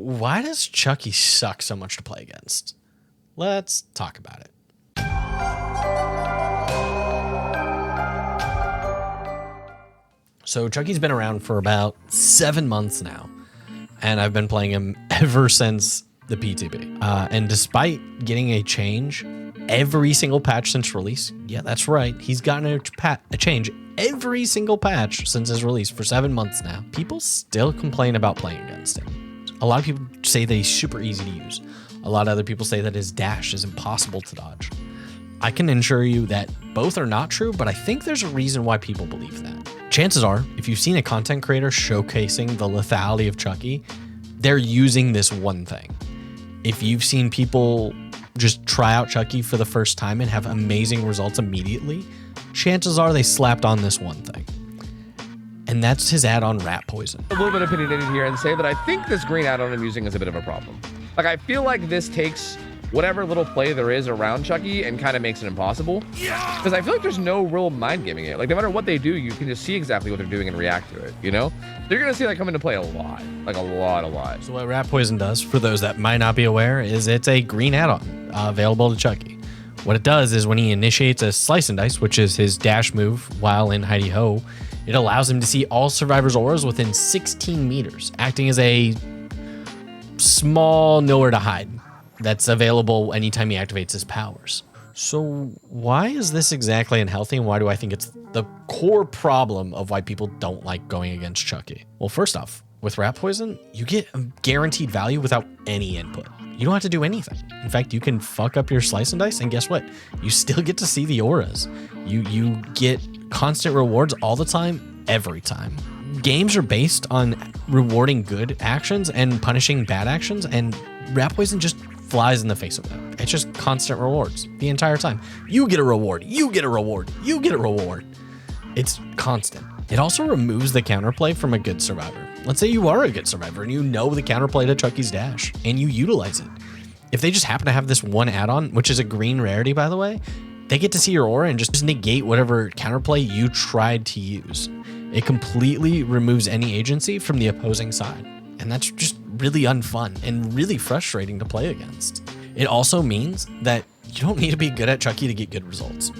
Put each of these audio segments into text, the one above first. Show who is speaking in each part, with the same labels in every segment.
Speaker 1: Why does Chucky suck so much to play against? Let's talk about it. So Chucky's been around for about 7 months now, and I've been playing him ever since the PTB. And despite getting a change every single patch since release, yeah, that's right, he's gotten a change every single patch since his release for 7 months now, people still complain about playing against him. A lot of people say that he's super easy to use. A lot of other people say that his dash is impossible to dodge. I can assure you that both are not true, but I think there's a reason why people believe that. Chances are, if you've seen a content creator showcasing the lethality of Chucky, they're using this one thing. If you've seen people just try out Chucky for the first time and have amazing results immediately, chances are they slapped on this one thing. And that's his add-on Rat Poison.
Speaker 2: A little bit opinionated here and say that I think this green add-on I'm using is a bit of a problem. Like, I feel like this takes whatever little play there is around Chucky and kind of makes it impossible. Because I feel like there's no real mind gaming it. Like, no matter what they do, you can just see exactly what they're doing and react to it, you know? You're going to see that come into play a lot. Like, a lot.
Speaker 1: So what Rat Poison does, for those that might not be aware, is it's a green add-on available to Chucky. What it does is when he initiates a Slice and Dice, which is his dash move while in Hidey Ho, it allows him to see all survivors' auras within 16 meters, acting as a small nowhere to hide that's available anytime he activates his powers. So why is this exactly unhealthy, and why do I think it's the core problem of why people don't like going against Chucky? Well, first off, with Rat Poison, you get a guaranteed value without any input. You don't have to do anything. In fact, you can fuck up your Slice and Dice, and guess what? You still get to see the auras. You get constant rewards all the time, every time. Games are based on rewarding good actions and punishing bad actions, and Rat Poison just flies in the face of that. It's just constant rewards the entire time. You get a reward, you get a reward, you get a reward. It's constant. It also removes the counterplay from a good survivor. Let's say you are a good survivor and you know the counterplay to Chucky's dash and you utilize it. If they just happen to have this one add-on, which is a green rarity, by the way, they get to see your aura and just negate whatever counterplay you tried to use. It completely removes any agency from the opposing side. And that's just really unfun and really frustrating to play against. It also means that you don't need to be good at Chucky to get good results.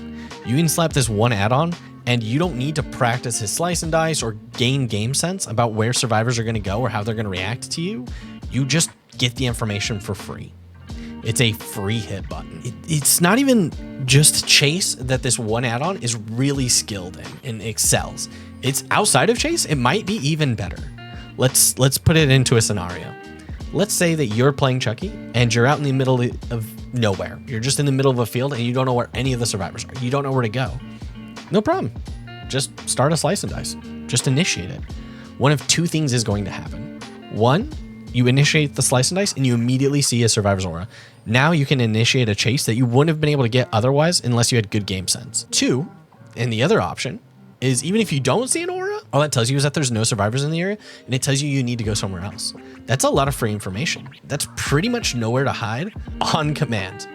Speaker 1: You can slap this one add-on and you don't need to practice his Slice and Dice or gain game sense about where survivors are going to go or how they're going to react to you. You just get the information for free. It's a free hit button. It's not even just Chase that this one add-on is really skilled in and excels. It's outside of Chase, it might be even better. Let's put it into a scenario. Let's say that you're playing Chucky and you're out in the middle of nowhere. You're just in the middle of a field and you don't know where any of the survivors are. You don't know where to go. No problem. Just start a Slice and Dice. Just initiate it. One of two things is going to happen. One, you initiate the Slice and Dice and you immediately see a survivor's aura. Now you can initiate a chase that you wouldn't have been able to get otherwise unless you had good game sense. Two, and the other option is even if you don't see an aura, all that tells you is that there's no survivors in the area and it tells you need to go somewhere else. That's a lot of free information. That's pretty much nowhere to hide on command.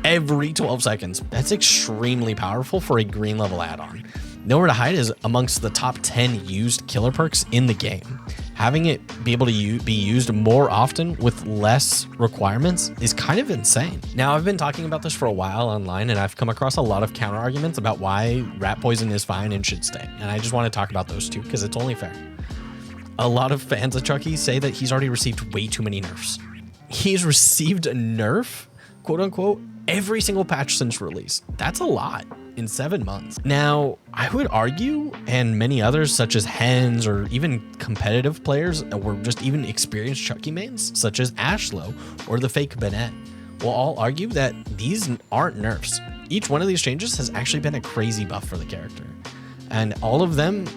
Speaker 1: Every 12 seconds. That's extremely powerful for a green level add-on. Nowhere to Hide is amongst the top 10 used killer perks in the game. Having it be able to be used more often with less requirements is kind of insane. Now, I've been talking about this for a while online, and I've come across a lot of counter arguments about why Rat Poison is fine and should stay. And I just want to talk about those two because it's only fair. A lot of fans of Chucky say that he's already received way too many nerfs. He's received a nerf, quote unquote, every single patch since release. That's a lot in 7 months. Now, I would argue, and many others such as Hens or even competitive players or just even experienced Chucky mains such as Ashlow or the fake Bennett will all argue that these aren't nerfs. Each one of these changes has actually been a crazy buff for the character. And all of them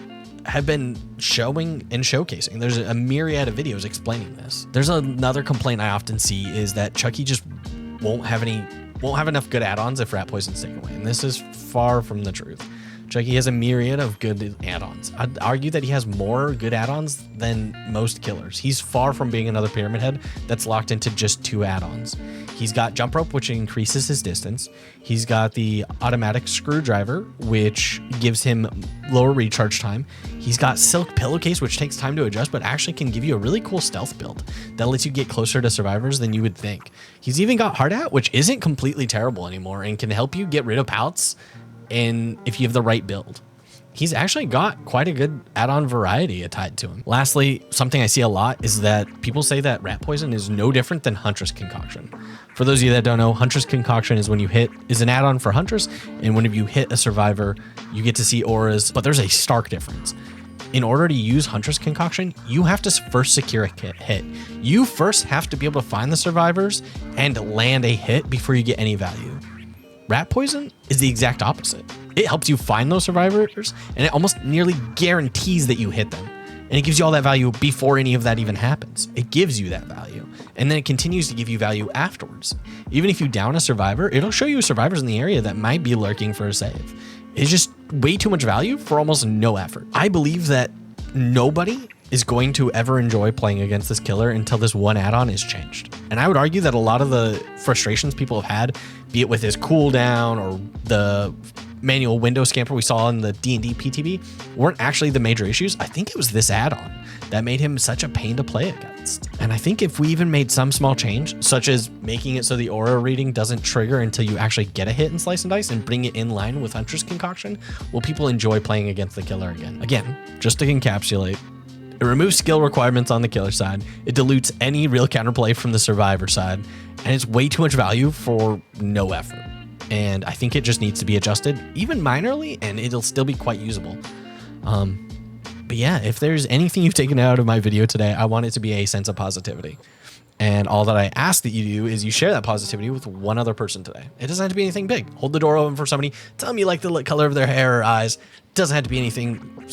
Speaker 1: have been showing and showcasing. There's a myriad of videos explaining this. There's another complaint I often see is that Chucky just won't have enough good add-ons if Rat Poison's taken away, and this is far from the truth. Chucky has a myriad of good add-ons. I'd argue that he has more good add-ons than most killers. He's far from being another Pyramid Head that's locked into just 2 add-ons. He's got Jump Rope, which increases his distance. He's got the Automatic Screwdriver, which gives him lower recharge time. He's got Silk Pillowcase, which takes time to adjust, but actually can give you a really cool stealth build that lets you get closer to survivors than you would think. He's even got Hard Hat, which isn't completely terrible anymore and can help you get rid of pouts and if you have the right build. He's actually got quite a good add-on variety tied to him. Lastly, something I see a lot is that people say that Rat Poison is no different than Huntress Concoction. For those of you that don't know, Huntress Concoction is an add-on for Huntress, and whenever you hit a survivor, you get to see auras, but there's a stark difference. In order to use Huntress Concoction, you have to first secure a hit. You first have to be able to find the survivors and land a hit before you get any value. Rat Poison is the exact opposite. It helps you find those survivors, and it almost nearly guarantees that you hit them. And it gives you all that value before any of that even happens. It gives you that value, and then it continues to give you value afterwards. Even if you down a survivor, it'll show you survivors in the area that might be lurking for a save. It's just way too much value for almost no effort. I believe that nobody is going to ever enjoy playing against this killer until this one add-on is changed. And I would argue that a lot of the frustrations people have had, be it with his cooldown or the manual window scamper we saw in the D&D PTB, weren't actually the major issues. I think it was this add-on that made him such a pain to play against. And I think if we even made some small change, such as making it so the aura reading doesn't trigger until you actually get a hit in Slice and Dice and bring it in line with Huntress Concoction, will people enjoy playing against the killer again? Again, just to encapsulate, it removes skill requirements on the killer side, it dilutes any real counterplay from the survivor side, and it's way too much value for no effort. And I think it just needs to be adjusted, even minorly, and it'll still be quite usable. But yeah, if there's anything you've taken out of my video today, I want it to be a sense of positivity. And all that I ask that you do is you share that positivity with one other person today. It doesn't have to be anything big. Hold the door open for somebody. Tell them you like the color of their hair or eyes. It doesn't have to be anything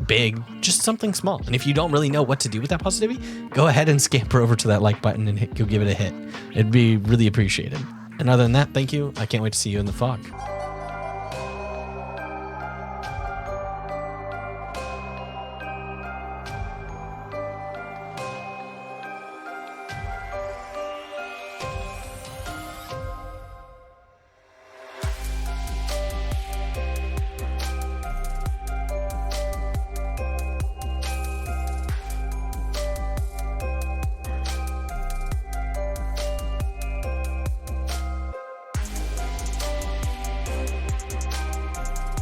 Speaker 1: big, just something small. And if you don't really know what to do with that positivity, go ahead and scamper over to that like button and go give it a hit. It'd be really appreciated. And other than that, thank you. I can't wait to see you in the fog.